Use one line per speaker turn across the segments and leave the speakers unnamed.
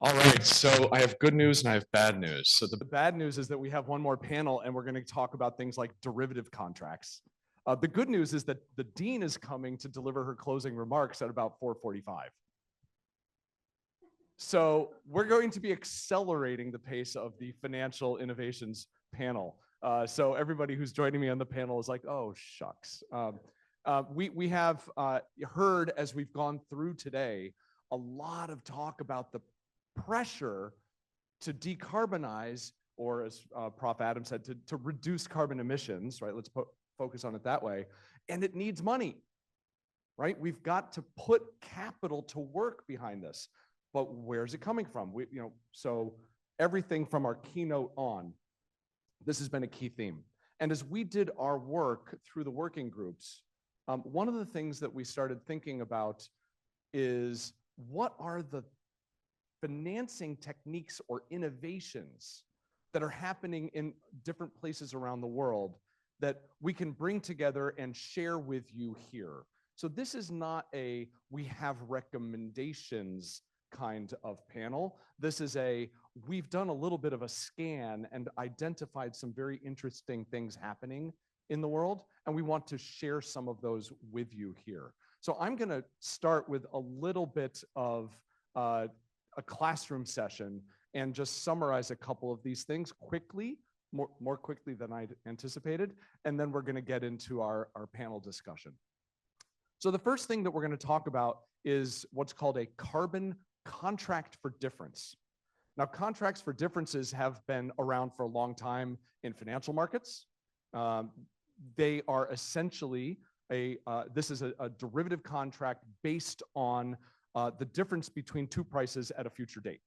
All right, so I have good news and I have bad news. So the bad news is that we have one more panel and we're going to talk about things like derivative contracts. The good news is that the dean is coming to deliver her closing remarks at about 4:45. So we're going to be accelerating the pace of the financial innovations panel. So everybody who's joining me on the panel is like, oh, shucks. We have heard as we've gone through today, a lot of talk about the pressure to decarbonize, or as Prof. Adam said, to reduce carbon emissions, right? Let's focus on it that way. And it needs money, right? We've got to put capital to work behind this. But where's it coming from? So everything from our keynote on, this has been a key theme. And as we did our work through the working groups, one of the things that we started thinking about is what are the financing techniques or innovations that are happening in different places around the world that we can bring together and share with you here. So this is not a we have recommendations kind of panel. This is we've done a little bit of a scan and identified some very interesting things happening in the world, and we want to share some of those with you here. So I'm going to start with a little bit of a classroom session and just summarize a couple of these things quickly, more quickly than I anticipated, and then we're going to get into our panel discussion. So the first thing that we're going to talk about is what's called a carbon contract for difference. Now, contracts for differences have been around for a long time in financial markets. They are essentially this is a derivative contract based on the difference between two prices at a future date.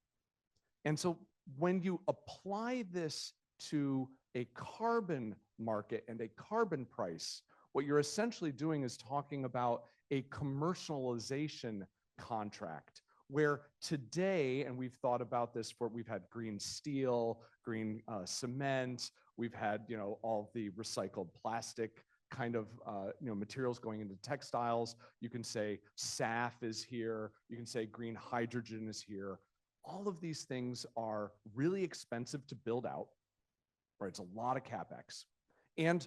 And so when you apply this to a carbon market and a carbon price, what you're essentially doing is talking about a commercialization contract, where today, and we've thought about this we've had green steel, green cement, we've had all the recycled plastic kind of materials going into textiles. You can say SAF is here. You can say green hydrogen is here. All of these things are really expensive to build out, right? It's a lot of CapEx. And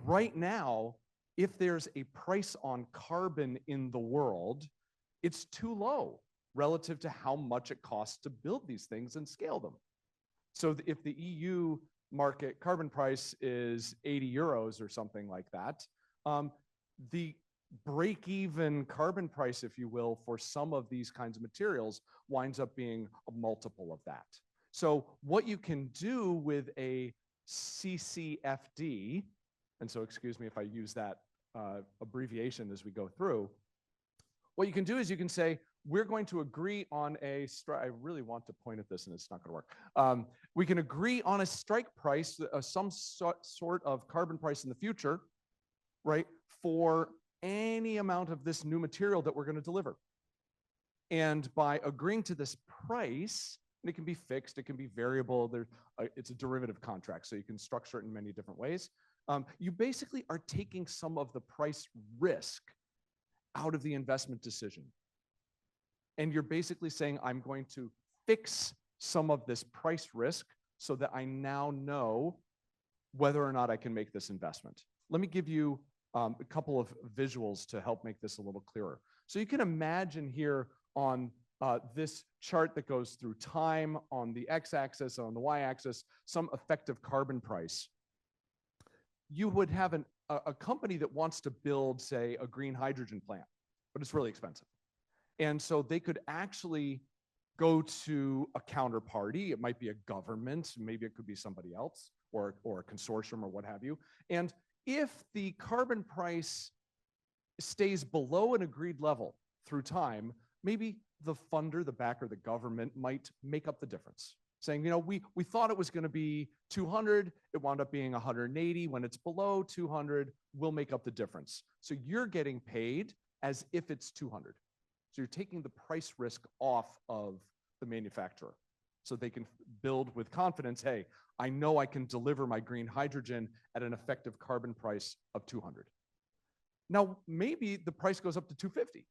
right now, if there's a price on carbon in the world, it's too low relative to how much it costs to build these things and scale them. So if the EU market carbon price is 80 euros or something like that, the break-even carbon price, if you will, for some of these kinds of materials winds up being a multiple of that. So what you can do with a CCFD, and so excuse me if I use that abbreviation as we go through, what you can do is you can say, we're going to agree on a strike. I really want to point at this and it's not going to work. We can agree on a strike price, some sort of carbon price in the future, right, for any amount of this new material that we're going to deliver. And by agreeing to this price, and it can be fixed, it can be variable, it's a derivative contract, so you can structure it in many different ways. You basically are taking some of the price risk out of the investment decision. And you're basically saying, I'm going to fix some of this price risk so that I now know whether or not I can make this investment. Let me give you a couple of visuals to help make this a little clearer. So you can imagine here on this chart that goes through time on the x-axis, on the y-axis, some effective carbon price. You would have a company that wants to build, say, a green hydrogen plant, but it's really expensive. And so they could actually go to a counterparty. It might be a government, maybe it could be somebody else, or a consortium or what have you. And if the carbon price stays below an agreed level through time, maybe the funder, the backer, the government might make up the difference, saying, we thought it was going to be 200, it wound up being 180. When it's below 200, we'll make up the difference. So you're getting paid as if it's 200. So you're taking the price risk off of the manufacturer so they can build with confidence, hey, I know I can deliver my green hydrogen at an effective carbon price of 200. Now, maybe the price goes up to 250.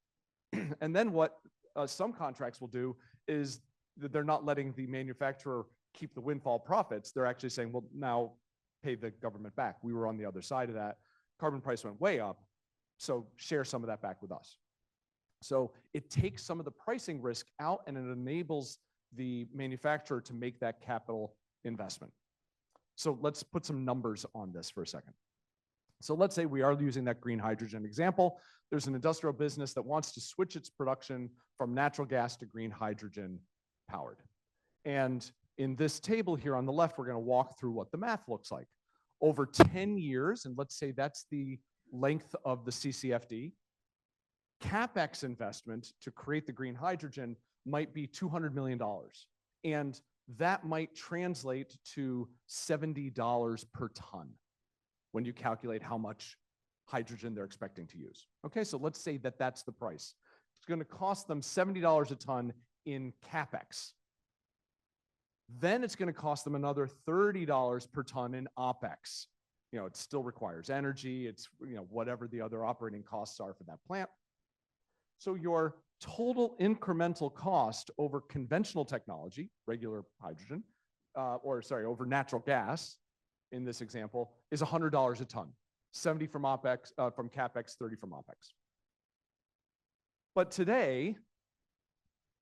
And then what some contracts will do is they're not letting the manufacturer keep the windfall profits. They're actually saying, well, now pay the government back. We were on the other side of that. Carbon price went way up, so share some of that back with us. So it takes some of the pricing risk out, and it enables the manufacturer to make that capital investment. So let's put some numbers on this for a second. So let's say we are using that green hydrogen example. There's an industrial business that wants to switch its production from natural gas to green hydrogen powered. And in this table here on the left, we're going to walk through what the math looks like. Over 10 years, and let's say that's the length of the CCFD, CapEx investment to create the green hydrogen might be $200 million. And that might translate to $70 per ton when you calculate how much hydrogen they're expecting to use. Okay, so let's say that that's the price. It's going to cost them $70 a ton in CapEx. Then it's going to cost them another $30 per ton in OpEx. You know, it still requires energy. It's, you know, whatever the other operating costs are for that plant. So your total incremental cost over conventional technology, regular hydrogen, over natural gas, in this example, is $100 a ton. 70 from OpEx, from CapEx, 30 from OpEx. But today,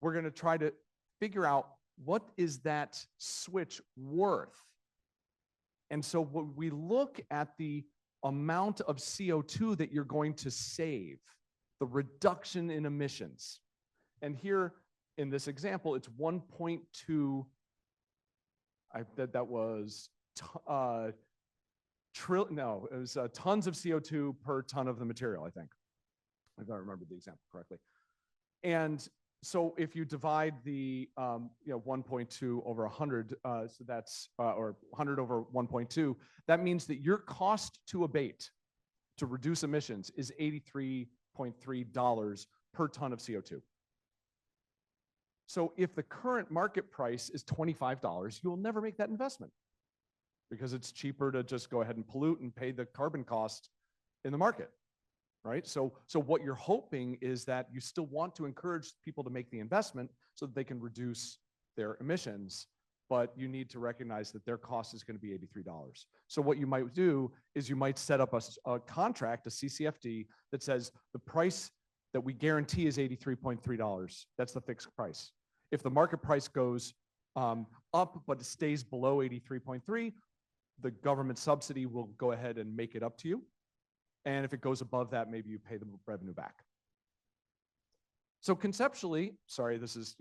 we're going to try to figure out what is that switch worth. And so when we look at the amount of CO2 that you're going to save, the reduction in emissions. And here in this example, it's 1.2, that was tons of CO2 per ton of the material, I think, if I remember the example correctly. And so if you divide the 1.2 over 100, so that's or 100 over 1.2, that means that your cost to abate, to reduce emissions, is $83.3 per ton of CO2. So if the current market price is $25, you'll never make that investment because it's cheaper to just go ahead and pollute and pay the carbon cost in the market, right? So what you're hoping is that you still want to encourage people to make the investment so that they can reduce their emissions, but you need to recognize that their cost is going to be $83. So what you might do is you might set up a contract, a CCFD, that says the price that we guarantee is $83.3. That's the fixed price. If the market price goes up, but it stays below 83.3, the government subsidy will go ahead and make it up to you. And if it goes above that, maybe you pay the revenue back. So conceptually, sorry, this is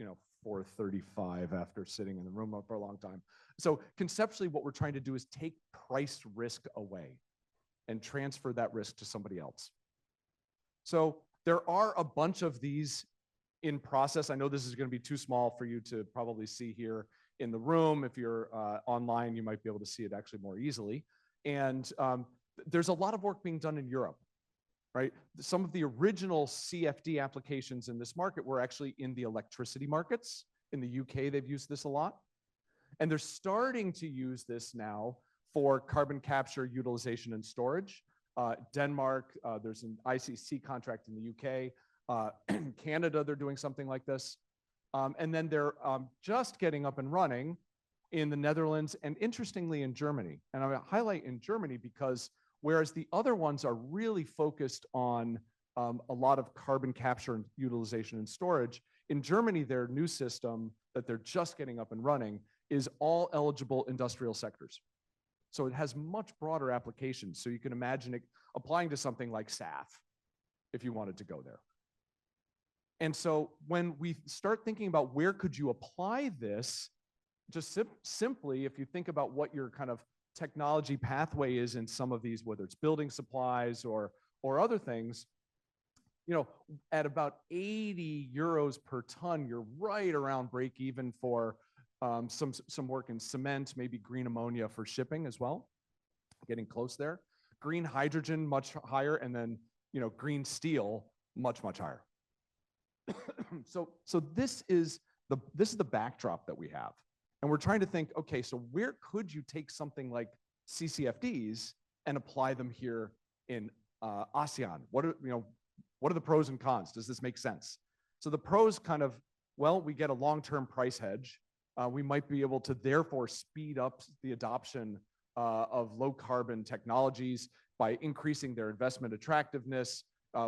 4:35 after sitting in the room for a long time. So conceptually, what we're trying to do is take price risk away and transfer that risk to somebody else. So there are a bunch of these in process. I know this is going to be too small for you to probably see here in the room. If you're online, you might be able to see it actually more easily. And there's a lot of work being done in Europe, right? Some of the original CFD applications in this market were actually in the electricity markets. In the UK, they've used this a lot. And they're starting to use this now for carbon capture, utilization, and storage. Denmark, there's an ICC contract in the UK. Canada, they're doing something like this. And then they're just getting up and running in the Netherlands and interestingly in Germany. And I'm going to highlight in Germany because whereas the other ones are really focused on a lot of carbon capture and utilization and storage, in Germany, their new system that they're just getting up and running is all eligible industrial sectors. So it has much broader applications. So you can imagine it applying to something like SAF if you wanted to go there. And so when we start thinking about where could you apply this, just simply, if you think about what your kind of technology pathway is in some of these, whether it's building supplies or other things, at about 80 euros per ton, you're right around break even for some work in cement, maybe green ammonia for shipping as well, getting close there. Green hydrogen, much higher, and then green steel, much higher. So this is the backdrop that we have. And we're trying to think, okay, so where could you take something like CCFDs and apply them here in ASEAN? What are the pros and cons? Does this make sense? So the pros kind of Well, we get a long-term price hedge. We might be able to therefore speed up the adoption of low carbon technologies by increasing their investment attractiveness,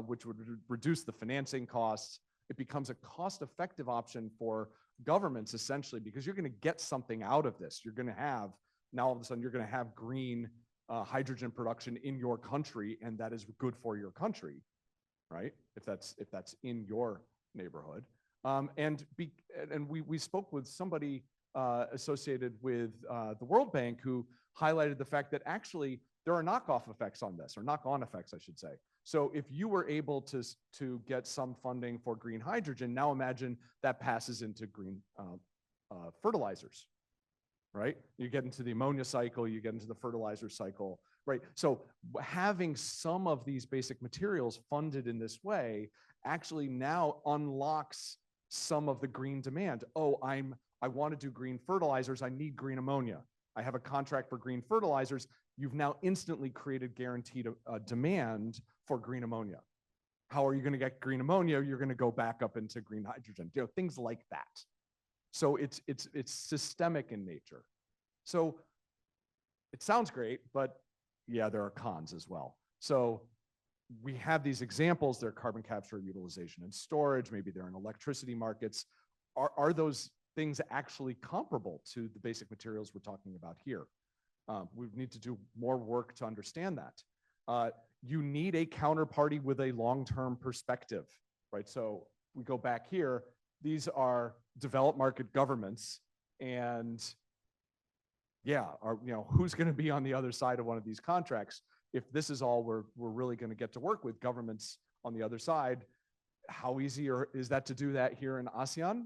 which would reduce the financing costs. It becomes a cost-effective option for governments, essentially, because you're going to get something out of this. You're going to have, now all of a sudden, you're going to have green hydrogen production in your country, and that is good for your country, right? If that's in your neighborhood. And we spoke with somebody associated with the World Bank who highlighted the fact that actually there are knockoff effects on this, or knock-on effects, I should say. So if you were able to get some funding for green hydrogen, now imagine that passes into green fertilizers, right? You get into the ammonia cycle, you get into the fertilizer cycle, right? So having some of these basic materials funded in this way actually now unlocks some of the green demand. Oh, I want to do green fertilizers, I need green ammonia. I have a contract for green fertilizers. You've now instantly created guaranteed demand for green ammonia. How are you going to get green ammonia? You're going to go back up into green hydrogen, things like that. So it's systemic in nature. So it sounds great, but yeah, there are cons as well. So we have these examples. They're carbon capture, utilization, and storage. Maybe they're in electricity markets. Are those things actually comparable to the basic materials we're talking about here? We need to do more work to understand that. You need a counterparty with a long-term perspective, right? So we go back here. These are developed market governments, and yeah, who's going to be on the other side of one of these contracts? If this is all we're really going to get to work with, governments on the other side, how easy is that to do that here in ASEAN?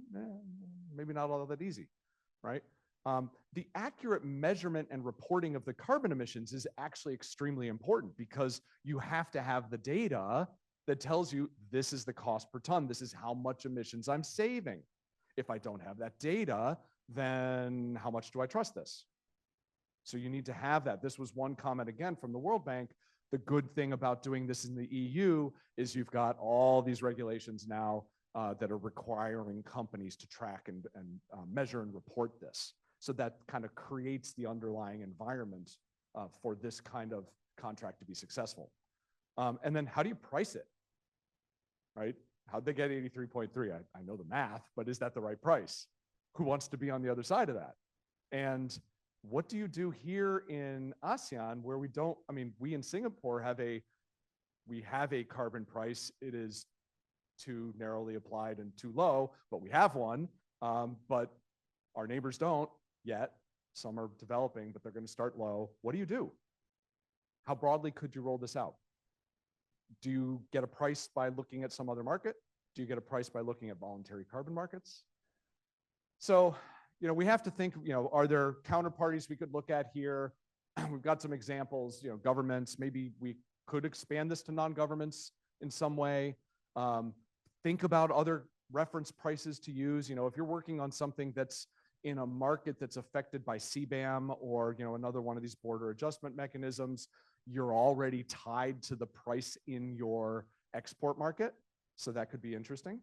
Maybe not all that easy, right? The accurate measurement and reporting of the carbon emissions is actually extremely important, because you have to have the data that tells you this is the cost per ton, this is how much emissions I'm saving. If I don't have that data, then how much do I trust this? So you need to have that. This was one comment again from the World Bank. The good thing about doing this in the EU is you've got all these regulations now that are requiring companies to track and measure and report this. So that kind of creates the underlying environment for this kind of contract to be successful. And then how do you price it, right? How'd they get 83.3? I know the math, but is that the right price? Who wants to be on the other side of that? And what do you do here in ASEAN where we don't, we in Singapore have a carbon price. It is too narrowly applied and too low, but we have one, but our neighbors don't yet. Some are developing, but they're going to start low. What do you do? How broadly could you roll this out? Do you get a price by looking at some other market? Do you get a price by looking at voluntary carbon markets? So, we have to think, are there counterparties we could look at here? We've got some examples, governments, maybe we could expand this to non-governments in some way. Think about other reference prices to use. If you're working on something that's in a market that's affected by CBAM or, another one of these border adjustment mechanisms, you're already tied to the price in your export market. So that could be interesting.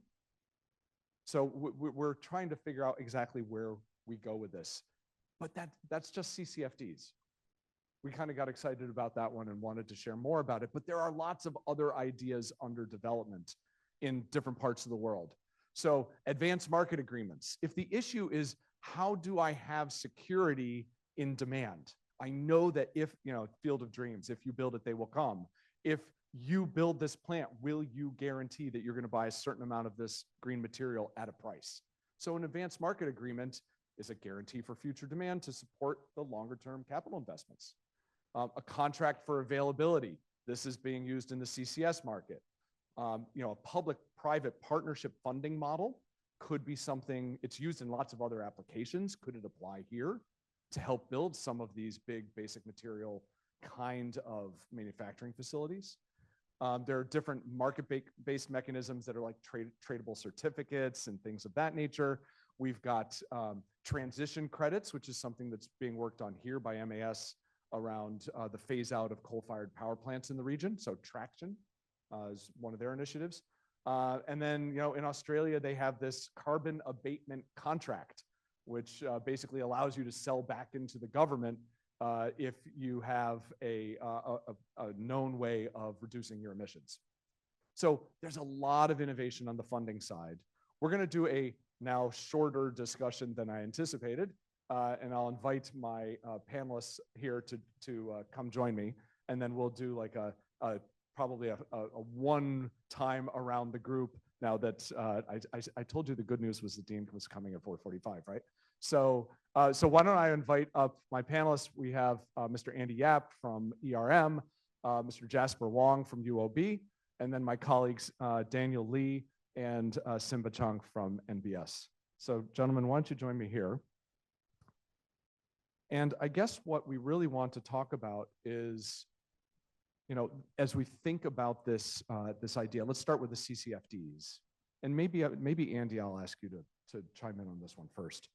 So we're trying to figure out exactly where we go with this, but that's just CCFDs. We kind of got excited about that one and wanted to share more about it, but there are lots of other ideas under development in different parts of the world. So advanced market agreements. If the issue is how do I have security in demand? I know that if, field of dreams, if you build it, they will come. If you build this plant, will you guarantee that you're going to buy a certain amount of this green material at a price? So an advanced market agreement is a guarantee for future demand to support the longer term capital investments. A contract for availability. This is being used in the CCS market. A public-private partnership funding model could be something, it's used in lots of other applications. Could it apply here to help build some of these big basic material kind of manufacturing facilities? There are different market-based mechanisms that are like tradable certificates and things of that nature. We've got transition credits, which is something that's being worked on here by MAS around the phase out of coal-fired power plants in the region. So traction is one of their initiatives. And then, you know, in Australia, they have this carbon abatement contract, which basically allows you to sell back into the government if you have a known way of reducing your emissions. So there's a lot of innovation on the funding side. We're going to do a now shorter discussion than I anticipated, and I'll invite my panelists here to come join me, and then we'll do like probably a one time around the group. Now that I told you the good news was the dean was coming at 4:45, right? So why don't I invite up my panelists? We have Mr. Andy Yap from ERM, Mr. Jasper Wong from UOB, and then my colleagues Daniel Lee and Simba Chung from NBS. So gentlemen, why don't you join me here? And I guess what we really want to talk about is, you know, as we think about this this idea, let's start with the CCFDs. And maybe Andy, I'll ask you to chime in on this one first.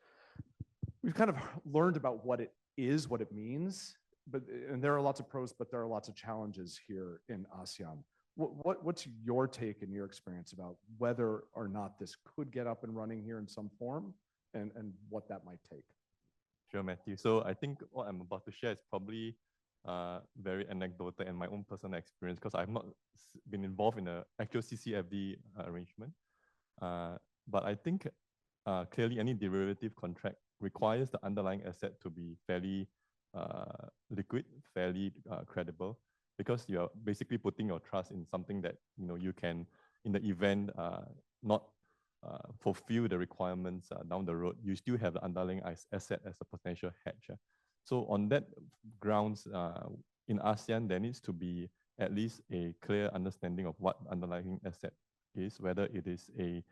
We've kind of learned about what it is, what it means, and there are lots of pros, but there are lots of challenges here in ASEAN. What's your take and your experience about whether or not this could get up and running here in some form, and what that might take?
Sure, Matthew. So I think what I'm about to share is probably very anecdotal and my own personal experience, because I've not been involved in an actual CCFD arrangement. But I think clearly any derivative contract requires the underlying asset to be fairly liquid, fairly credible, because you're basically putting your trust in something that you can, in the event not fulfill the requirements down the road, you still have the underlying asset as a potential hedge. So on that grounds, in ASEAN, there needs to be at least a clear understanding of what underlying asset is, whether it is a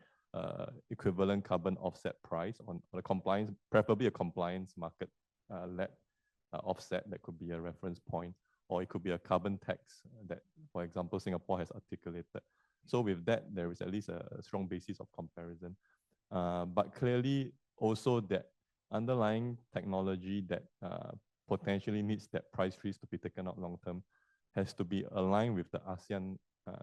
equivalent carbon offset price on a compliance, preferably a compliance market led offset that could be a reference point, or it could be a carbon tax that, for example, Singapore has articulated. So with that, there is at least a strong basis of comparison. But clearly also that underlying technology that potentially needs that price risk to be taken out long term has to be aligned with the ASEAN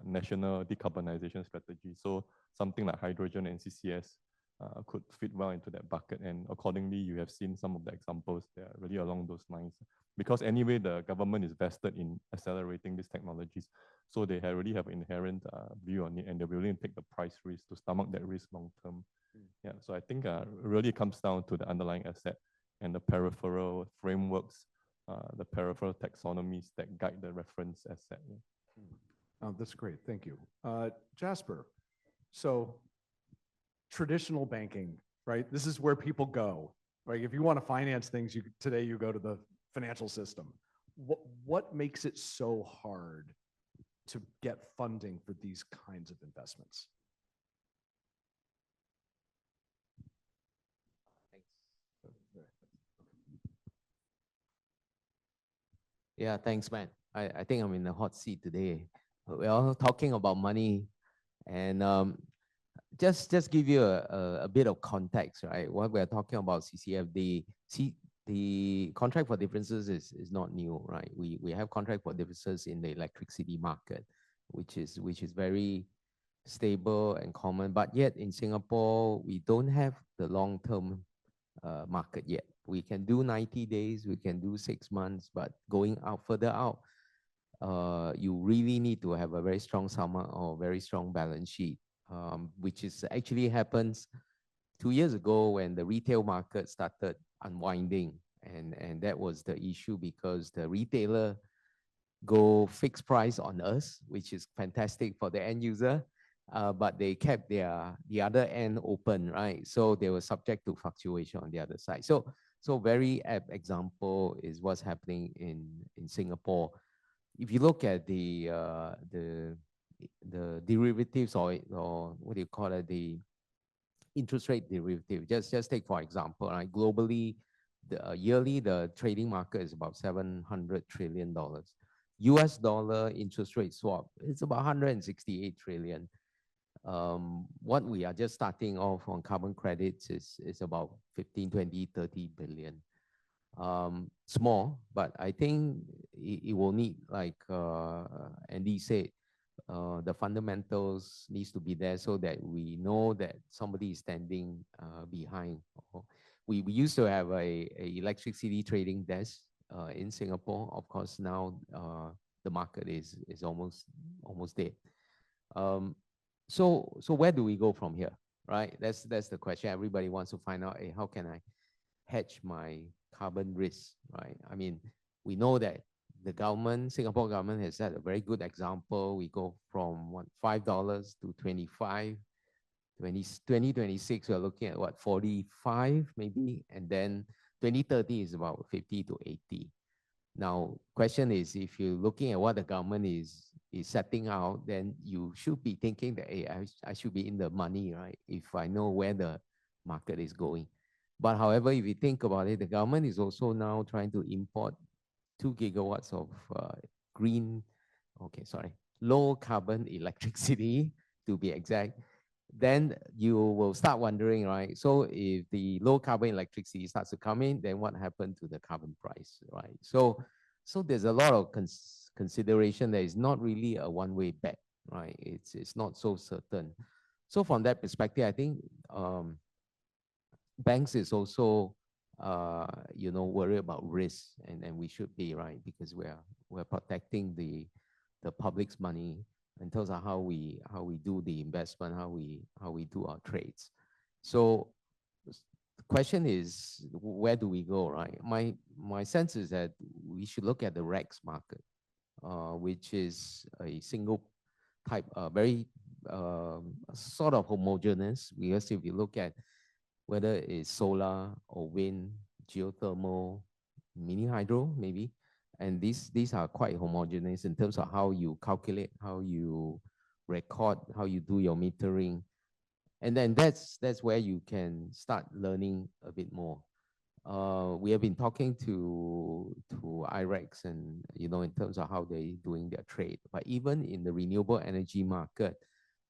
national decarbonization strategy. So something like hydrogen and CCS could fit well into that bucket. And accordingly, you have seen some of the examples that are really along those lines. Because anyway, the government is vested in accelerating these technologies. So they already have inherent view on it, and they're willing to take the price risk to stomach that risk long term. Yeah, so I think really comes down to the underlying asset and the peripheral frameworks, the peripheral taxonomies that guide the reference asset.
Oh, that's great, thank you. Jasper, so traditional banking, right? This is where people go, right? If you want to finance things, today you go to the financial system. What makes it so hard to get funding for these kinds of investments?
Yeah, thanks, man. I think I'm in the hot seat today. We're all talking about money, and just give you a bit of context, right? What we're talking about CCFD, the contract for differences is not new, right? We have contract for differences in the electricity market, which is very stable and common. But yet in Singapore, we don't have the long-term market yet. We can do 90 days, we can do 6 months, but going out further out, you really need to have a very strong summer or very strong balance sheet, which is actually happens 2 years ago when the retail market started unwinding, and that was the issue because the retailer go fixed price on us, which is fantastic for the end user, but they kept the other end open, right? So they were subject to fluctuation on the other side. So very apt example is what's happening in Singapore. If you look at the derivatives or what do you call it, the interest rate derivative, just take for example, right? Globally, yearly the trading market is about $700 trillion. US dollar interest rate swap, it's about 168 trillion. What we are just starting off on carbon credits is about 15, 20, 30 billion. Small, but I think it will need, like Andy said, the fundamentals needs to be there so that we know that somebody is standing behind. We used to have a electricity trading desk in Singapore. Of course, now the market is almost dead. So where do we go from here, right? That's the question. Everybody wants to find out, hey, how can I hedge my carbon risk, right? I mean, we know that the government, Singapore government has set a very good example. We go from what, $5 to 25, 2026, we're looking at what, 45 maybe, and then 2030 is about 50 to 80. Now, question is, if you're looking at what the government is setting out, then you should be thinking that, hey, I should be in the money, right? If I know where the market is going. But however, if you think about it, the government is also now trying to import 2 gigawatts of low carbon electricity to be exact. Then you will start wondering, right? So if the low carbon electricity starts to come in, then what happened to the carbon price, right? So there's a lot of consideration that is not really a one-way bet, right? It's not so certain. So from that perspective, I think banks is also worry about risk, and we should be, right, because we're protecting the public's money in terms of how we do the investment, how we do our trades. So the question is, where do we go, right? My sense is that we should look at the REX market, which is a single type, very sort of homogeneous, because if you look at whether it's solar or wind, geothermal, mini hydro, maybe. And these are quite homogeneous in terms of how you calculate, how you record, how you do your metering. And then that's where you can start learning a bit more. We have been talking to IREX and, in terms of how they're doing their trade. But even in the renewable energy market,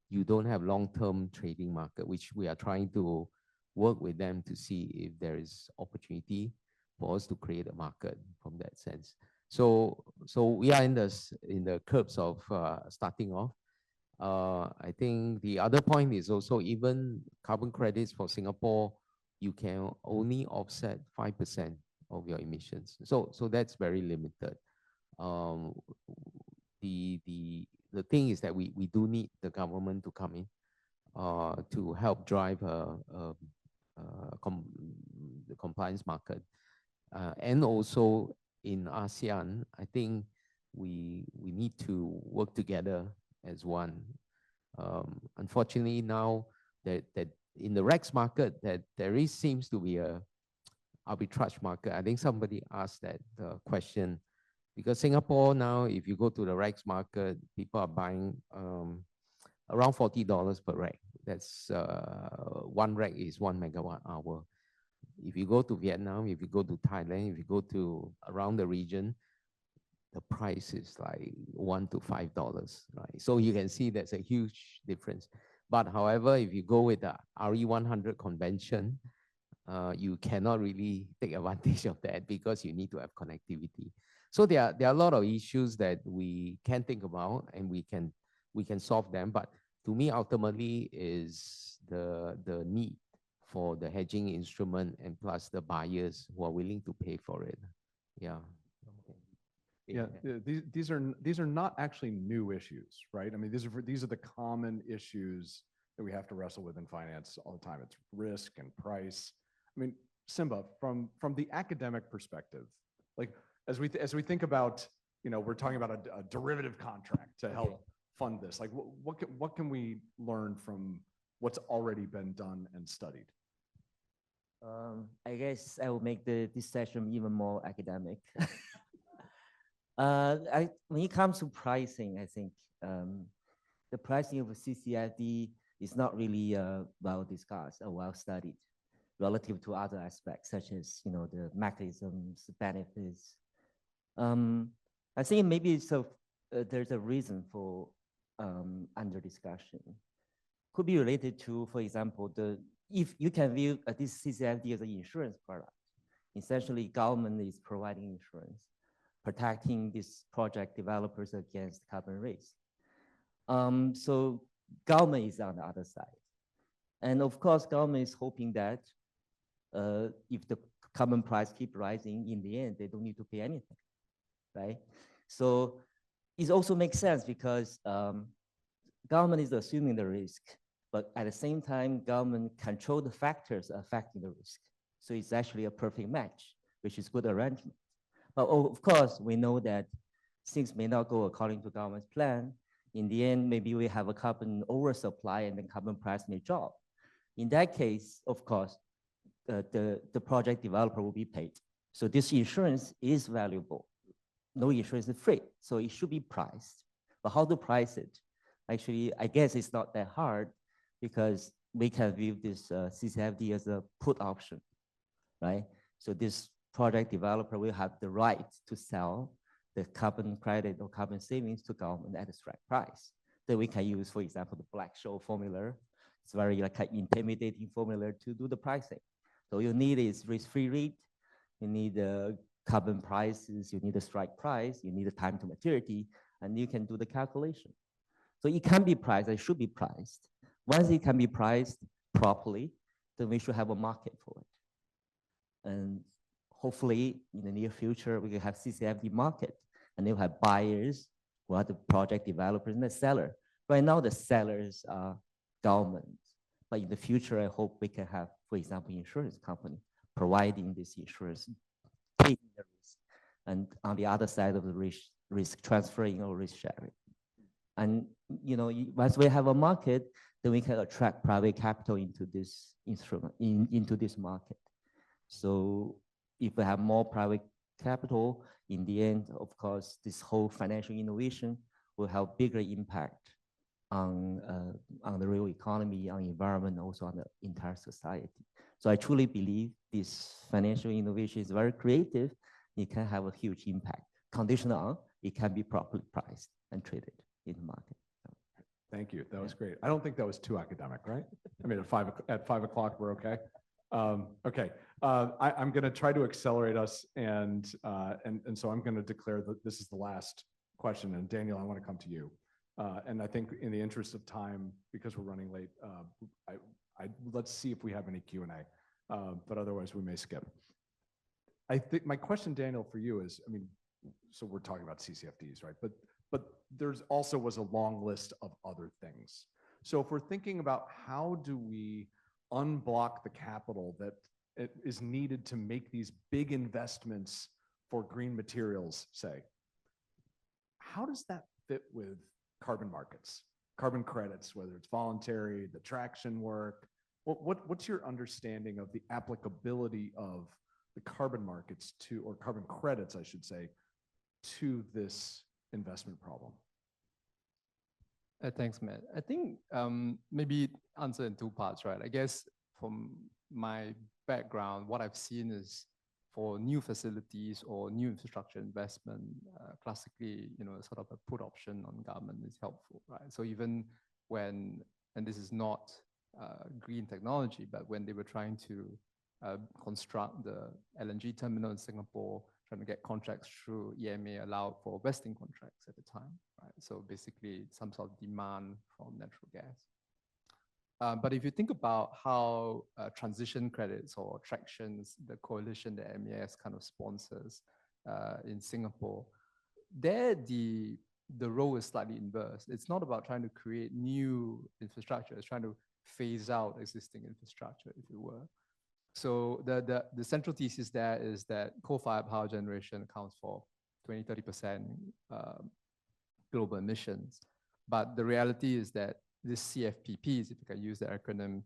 you don't have long-term trading market, which we are trying to work with them to see if there is opportunity for us to create a market from that sense. So we are in the curbs of starting off. I think the other point is also, even carbon credits for Singapore, you can only offset 5% of your emissions. So that's very limited. The thing is that we do need the government to come in to help drive the compliance market. And also in ASEAN, I think we need to work together as one. Unfortunately, now that in the REX market, that there seems to be a arbitrage market. I think somebody asked that question, because Singapore now, if you go to the REX market, people are buying around $40 per rack. That's one rack is 1 megawatt hour. If you go to Vietnam, if you go to Thailand, if you go to around the region, the price is like $1 to $5, right? So you can see that's a huge difference. But however, if you go with the RE100 convention, you cannot really take advantage of that because you need to have connectivity. So there are a lot of issues that we can think about, and we can solve them. But to me, ultimately, is the need for the hedging instrument, and plus the buyers who are willing to pay for it. Yeah.
Yeah, these are not actually new issues, right? I mean, these are the common issues that we have to wrestle with in finance all the time. It's risk and price. I mean, Simba, from the academic perspective, like as we think about, we're talking about a derivative contract to help fund this. Like, what can we learn from what's already been done and studied?
I guess I will make this session even more academic. When it comes to pricing, I think the pricing of a CCFD is not really well discussed or well studied relative to other aspects, such as the mechanisms, benefits. I think maybe there's a reason for under discussion. Could be related to, for example, if you can view this CCFD as an insurance product. Essentially, government is providing insurance, protecting these project developers against carbon risk. So government is on the other side. And of course, government is hoping that if the carbon price keep rising, in the end, they don't need to pay anything, right? So it also makes sense because government is assuming the risk, but at the same time, government control the factors affecting the risk. So it's actually a perfect match, which is good arrangement. But of course, we know that things may not go according to government's plan. In the end, maybe we have a carbon oversupply and then carbon price may drop. In that case, of course, the project developer will be paid. So this insurance is valuable. No insurance is free, so it should be priced. But how to price it? Actually, I guess it's not that hard because we can view this CCFD as a put option, right? So this project developer will have the right to sell the carbon credit or carbon savings to government at a strike price. Then we can use, for example, the Black-Scholes formula. It's very like an intimidating formula to do the pricing. So you need is risk-free rate, you need the carbon prices, you need the strike price, you need the time to maturity, and you can do the calculation. So it can be priced, it should be priced. Once it can be priced properly, then we should have a market for it. And hopefully in the near future, we will have CCFD market and they'll have buyers who are the project developers and the seller. Right now, the sellers are government. But in the future, I hope we can have, for example, insurance company providing this insurance, taking the risk, and on the other side of the risk transferring or risk sharing. And once we have a market, then we can attract private capital into this instrument, into this market. So if we have more private capital, in the end, of course, this whole financial innovation will have bigger impact on the real economy, on environment, also on the entire society. So I truly believe this financial innovation is very creative. It can have a huge impact. Conditional on it can be properly priced and traded in the market.
Thank you. That was great. I don't think that was too academic, right? I mean, at 5 o'clock, we're okay. Okay. I'm going to try to accelerate us, and so I'm going to declare that this is the last question. And Daniel, I want to come to you. And I think in the interest of time, because we're running late, let's see if we have any Q&A. But otherwise, we may skip. I think my question, Daniel, for you is, I mean, so we're talking about CCFDs, right? But there's also was a long list of other things. So if we're thinking about how do we unblock the capital that is needed to make these big investments for green materials, say, how does that fit with carbon markets, carbon credits, whether it's voluntary, the traction work? What's your understanding of the applicability of the carbon markets to, or carbon credits, I should say, to this investment problem?
Thanks, Matt. I think maybe answer in two parts, right? I guess from my background, what I've seen is for new facilities or new infrastructure investment, classically, sort of a put option on government is helpful, right? So even when, and this is not green technology, but when they were trying to construct the LNG terminal in Singapore, trying to get contracts through EMA allowed for vesting contracts at the time, right? So basically some sort of demand from natural gas. But if you think about how transition credits or attractions, the coalition that MAS kind of sponsors in Singapore, there the role is slightly inverse. It's not about trying to create new infrastructure, it's trying to phase out existing infrastructure, if you were. So the central thesis there is that coal-fired power generation accounts for 20-30% global emissions. But the reality is that these CFPPs, if you can use the acronym,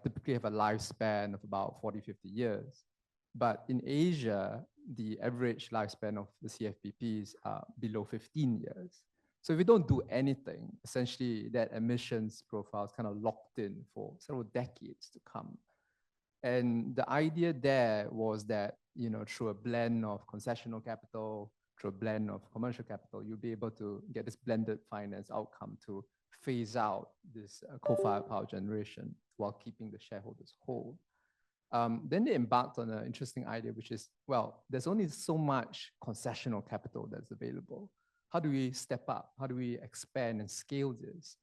typically have a lifespan of about 40-50 years. But in Asia, the average lifespan of the CFPPs are below 15 years. So if we don't do anything, essentially that emissions profile is kind of locked in for several decades to come. And the idea there was that, through a blend of concessional capital, through a blend of commercial capital, you'll be able to get this blended finance outcome to phase out this coal-fired power generation while keeping the shareholders whole. Then they embarked on an interesting idea, which is, well, there's only so much concessional capital that's available.
how do we step up? How do we expand and scale this?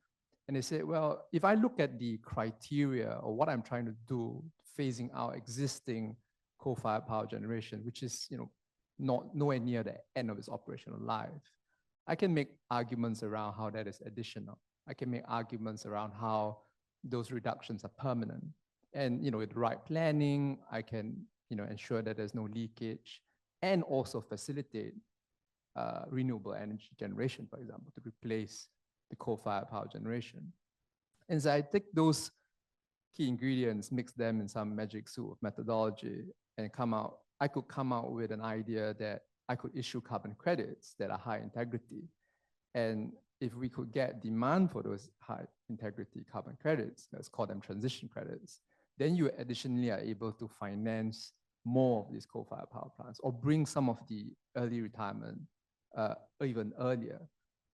And they said, well, if I look at the criteria or what I'm trying to do, phasing out existing coal-fired power generation, which is nowhere near the end of its operational life, I can make arguments around how that is additional. I can make arguments around how those reductions are permanent. And with the right planning, I can ensure that there's no leakage and also facilitate renewable energy generation, for example, to replace the coal-fired power generation. And so I take those key ingredients, mix them in some magic soup of methodology, and I could come out with an idea that I could issue carbon credits that are high integrity. And if we could get demand for those high integrity carbon credits, let's call them transition credits, then you additionally are able to finance more of these coal-fired power plants or bring some of the early retirement even earlier.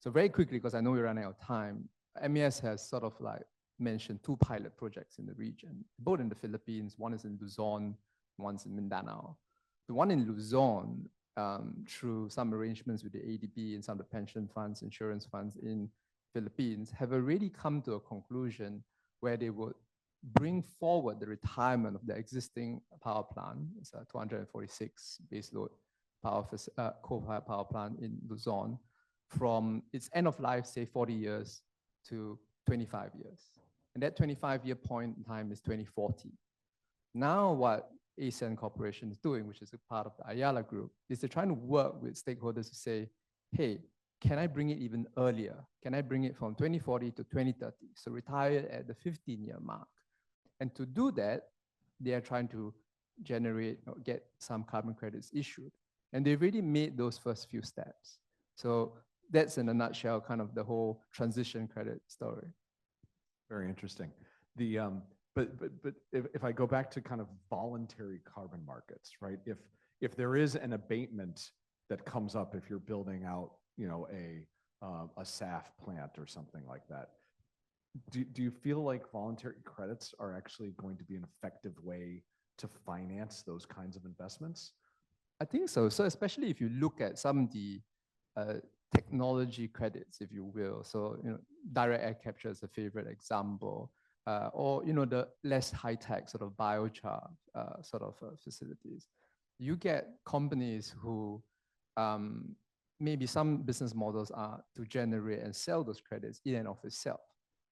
So very quickly, because I know we're running out of time, MES has sort of like mentioned 2 pilot projects in the region, both in the Philippines. One is in Luzon, one's in Mindanao. The one in Luzon, through some arrangements with the ADB and some of the pension funds, insurance funds in Philippines, have already come to a conclusion where they would bring forward the retirement of the existing power plant. It's a 246 baseload coal-fired power plant in Luzon, from its end of life, say 40 years, to 25 years. And that 25-year point in time is 2040. Now what ASEAN Corporation is doing, which is a part of the Ayala Group, is they're trying to work with stakeholders to say, hey, can I bring it even earlier? Can I bring it from 2040 to 2030? So retire at the 15-year mark. And to do that, they are trying to generate or get some carbon credits issued. And they've already made those first few steps. So that's in a nutshell kind of the whole transition credit story.
Very interesting. But if I go back to kind of voluntary carbon markets, right? If there is an abatement that comes up, if you're building out, a SAF plant or something like that, do you feel like voluntary credits are actually going to be an effective way to finance those kinds of investments?
I think so. So especially if you look at some of the technology credits, if you will. So direct air capture is a favorite example, or the less high-tech sort of biochar facilities. You get companies who maybe some business models are to generate and sell those credits in and of itself,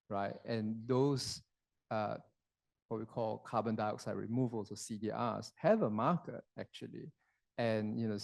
right? And those what we call carbon dioxide removals or CDRs have a market actually. And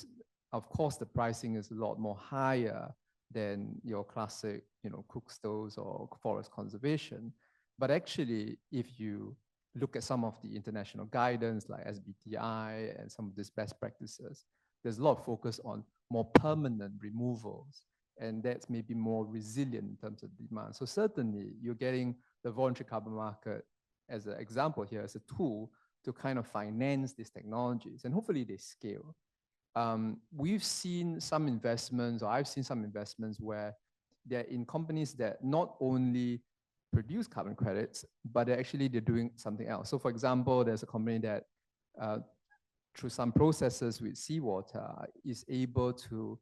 of course the pricing is a lot more higher than your classic cook stoves or forest conservation. But actually, if you look at some of the international guidance like SBTI and some of these best practices, there's a lot of focus on more permanent removals, and that's maybe more resilient in terms of demand. So certainly you're getting the voluntary carbon market as an example here, as a tool to kind of finance these technologies, and hopefully they scale. We've seen some investments, or I've seen some investments where they're in companies that not only produce carbon credits, but they're doing something else. So for example, there's a company that through some processes with seawater is able to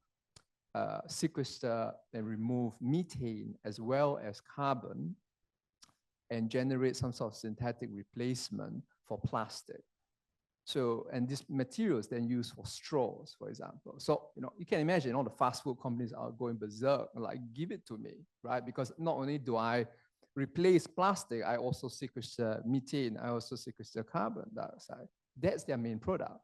sequester and remove methane as well as carbon and generate some sort of synthetic replacement for plastic. So, and these materials then used for straws, for example. So, you can imagine all the fast food companies are going berserk, like, give it to me, right? Because not only do I replace plastic, I also sequester methane, I also sequester carbon dioxide. That's their main product.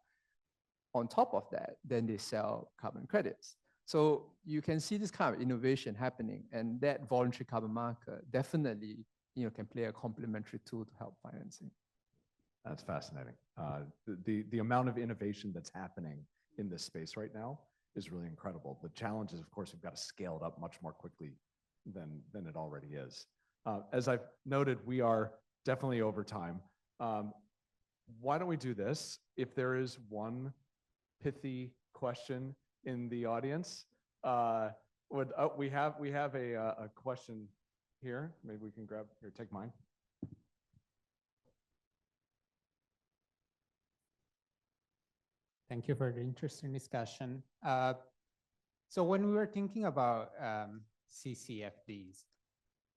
On top of that, then they sell carbon credits. So you can see this kind of innovation happening, and that voluntary carbon market definitely can play a complementary tool to help financing.
That's fascinating. The amount of innovation that's happening in this space right now is really incredible. The challenge is, of course, we've got to scale it up much more quickly than it already is. As I've noted, we are definitely over time. Why don't we do this? If there is one pithy question in the audience, we have a question here. Maybe we can grab here. Take mine.
Thank you for the interesting discussion. So when we were thinking about CCFDs,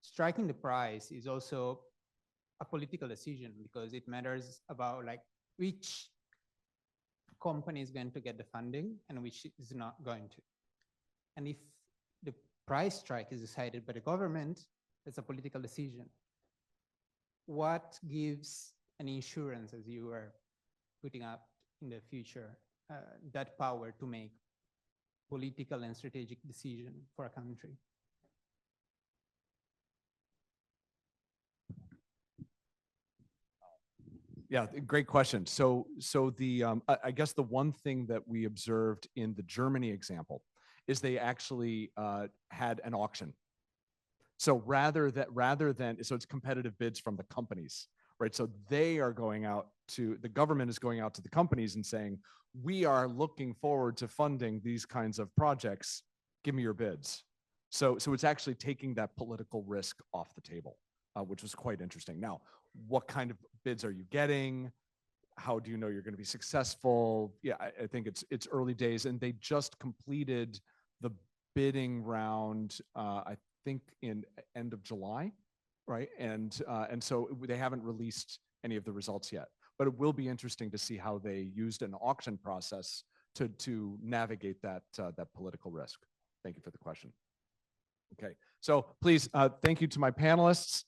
striking the price is also a political decision because it matters about like which company is going to get the funding and which is not going to. And if the price strike is decided by the government, it's a political decision. What gives an insurance, as you were putting up in the future, that power to make political and strategic decision for a country?
Yeah, great question. So the I guess the one thing that we observed in the Germany example is they actually had an auction. So rather than so it's competitive bids from the companies, right? So they are going out to the government is going out to the companies and saying, we are looking forward to funding these kinds of projects. Give me your bids. So it's actually taking that political risk off the table, which was quite interesting. Now, what kind of bids are you getting? How do you know you're going to be successful? Yeah, I think it's early days, and they just completed the bidding round, I think in end of July, right? And so they haven't released any of the results yet, but it will be interesting to see how they used an auction process to navigate that political risk. Thank you for the question. Okay, so please, thank you to my panelists.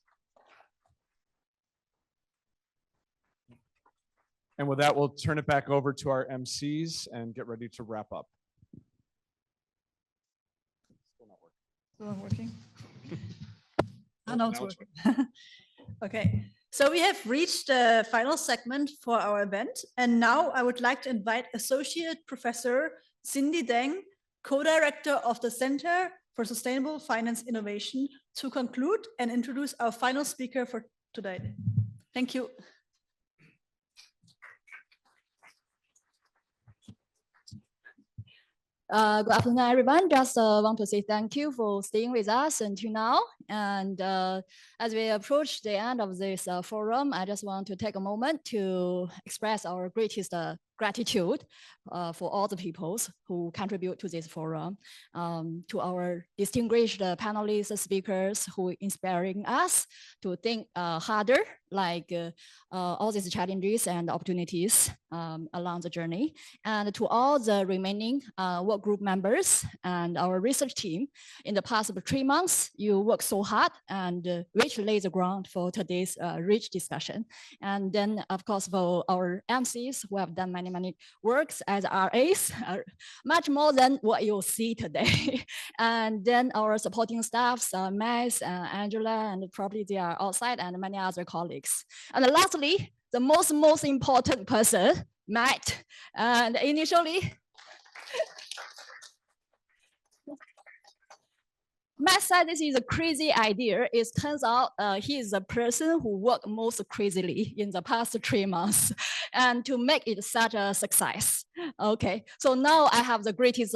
And with that, we'll turn it back over to our MCs and get ready to wrap up.
Still not working. Now it's working. Okay, so we have reached the final segment for our event. And now I would like to invite Associate Professor Cindy Deng, Co-Director of the Center for Sustainable Finance Innovation, to conclude and introduce our final speaker for today. Thank you.
Good afternoon, everyone. Just want to say thank you for staying with us until now. And as we approach the end of this forum, I just want to take a moment to express our greatest gratitude for all the peoples who contribute to this forum, to our distinguished panelists, speakers who inspiring us to think harder, like all these challenges and opportunities along the journey, and to all the remaining work group members and our research team. In the past 3 months, you worked so hard and which laid the ground for today's rich discussion. And then, of course, for our MCs who have done many works as RAs, much more than what you'll see today. And then our supporting staffs, Max, Angela, and probably they are outside, and many other colleagues. And lastly, the most important person, Matt. And initially, Matt said this is a crazy idea. It turns out he is the person who worked most crazily in the past 3 months and to make it such a success. Okay, so now I have the greatest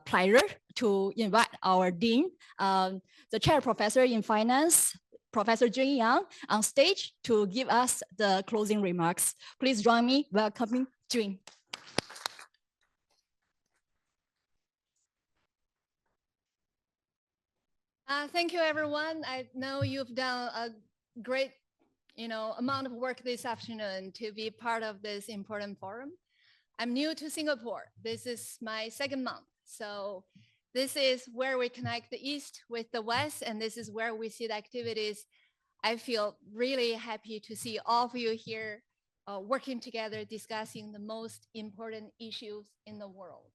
pleasure to invite our dean, the chair professor in finance, Professor Jun Yang, on stage to give us the closing remarks. Please join me welcoming Jun. Thank you, everyone. I know you've done a great, amount of work this afternoon to be part of this important forum. I'm new to Singapore. This is my 2nd month. So this is where we connect the East with the West, and this is where we see the activities. I feel really happy to see all of you here working together, discussing the most important issues in the world.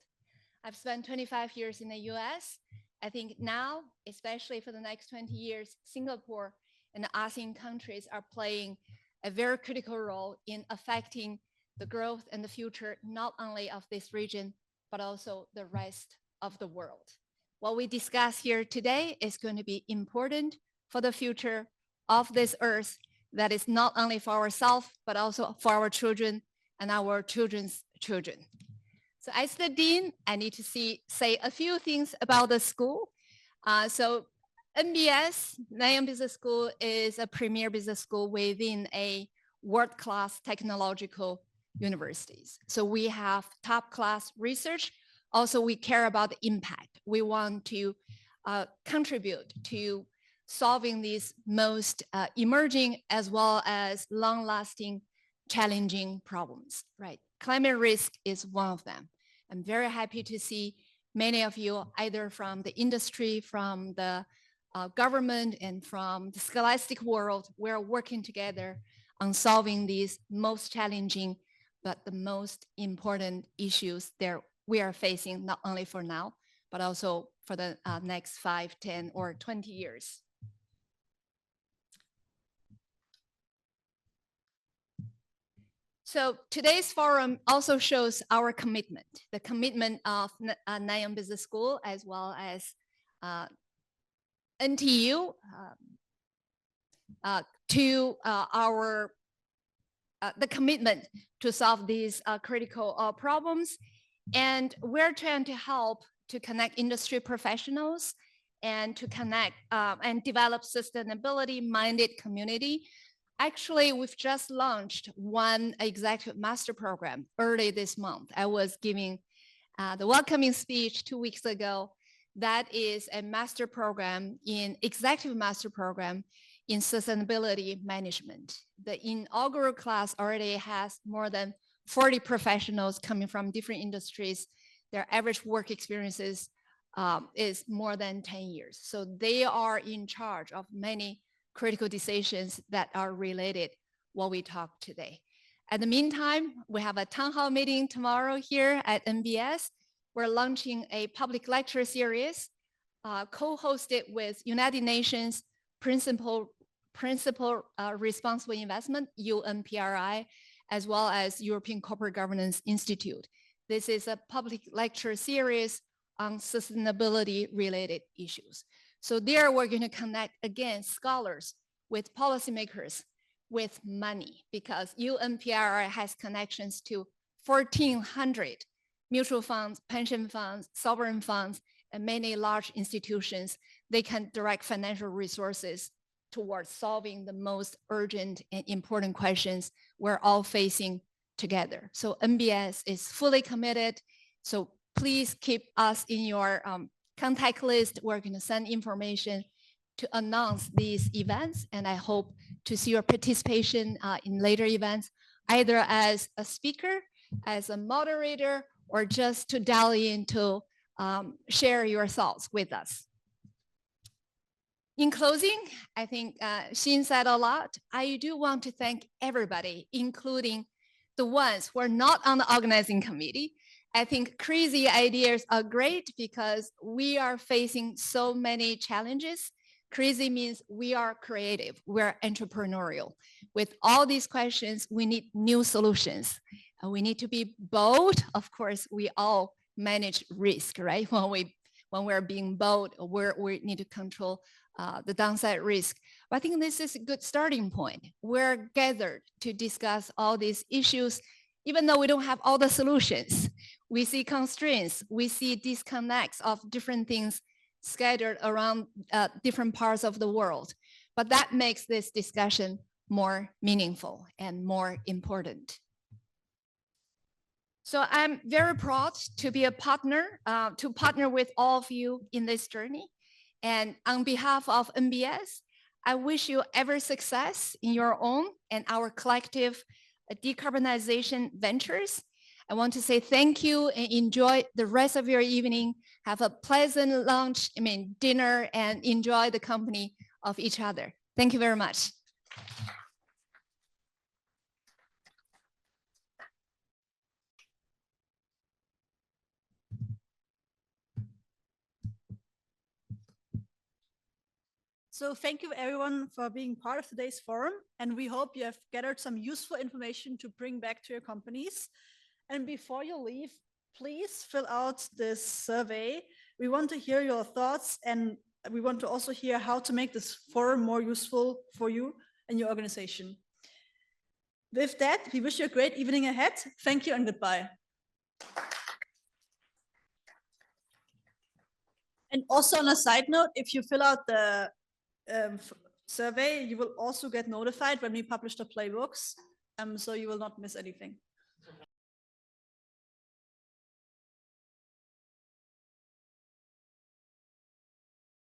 I've spent 25 years in the US. I think now, especially for the next 20 years, Singapore and the ASEAN countries are playing a very critical role in affecting the growth and the future, not only of this region, but also the rest of the world. What we discuss here today is going to be important for the future of this earth that is not only for ourselves, but also for our children and our children's children. So as the dean, I need to say a few things about the school. So NBS, Nanyang Business School, is a premier business school within a world-class technological universities. So we have top-class research Also, we care about the impact. We want to contribute to solving these most emerging as well as long-lasting challenging problems, right? Climate risk is one of them. I'm very happy to see many of you either from the industry, from the government, and from the scholastic world. We're working together on solving these most challenging, but the most important issues that we are facing, not only for now, but also for the next 5, 10, or 20 years. So today's forum also shows our commitment, the commitment of Nanyang Business School as well as NTU to the commitment to solve these critical problems. And we're trying to help to connect industry professionals and to connect and develop sustainability-minded community. Actually, we've just launched one executive master program early this month. I was giving the welcoming speech 2 weeks ago. That is a master program executive master program in sustainability management. The inaugural class already has more than 40 professionals coming from different industries. Their average work experiences is more than 10 years. So they are in charge of many critical decisions that are related what we talked today. At the meantime, we have a town hall meeting tomorrow here at NBS. We're launching a public lecture series co-hosted with United Nations Principal Responsible Investment, UNPRI, as well as European Corporate Governance Institute. This is a public lecture series on sustainability-related issues. So there we're going to connect, again, scholars with policymakers with money, because UNPRI has connections to 1,400 mutual funds, pension funds, sovereign funds, and many large institutions. They can direct financial resources towards solving the most urgent and important questions we're all facing together. So NBS is fully committed. So please keep us in your contact list. We're going to send information to announce these events, and I hope to see your participation in later events, either as a speaker, as a moderator, or just to dial in to share your thoughts with us. In closing, I think Xin said a lot. I do want to thank everybody, including the ones who are not on the organizing committee. I think crazy ideas are great because we are facing so many challenges. Crazy means we are creative, we're entrepreneurial. With all these questions, we need new solutions. We need to be bold. Of course, we all manage risk, right? When we're being bold, we need to control the downside risk. But I think this is a good starting point. We're gathered to discuss all these issues, even though we don't have all the solutions. We see constraints, we see disconnects of different things scattered around different parts of the world. But that makes this discussion more meaningful and more important. So I'm very proud to be a partner, to partner with all of you in this journey. And on behalf of NBS, I wish you every success in your own and our collective decarbonization ventures. I want to say thank you and enjoy the rest of your evening. Have a pleasant lunch, dinner, and enjoy the company of each other. Thank you very much.
So thank you everyone for being part of today's forum, and we hope you have gathered some useful information to bring back to your companies. And before you leave, please fill out this survey. We want to hear your thoughts, and we want to also hear how to make this forum more useful for you and your organization. With that, we wish you a great evening ahead. Thank you and goodbye. And also on a side note, if you fill out the survey, you will also get notified when we publish the playbooks, so you will not miss anything.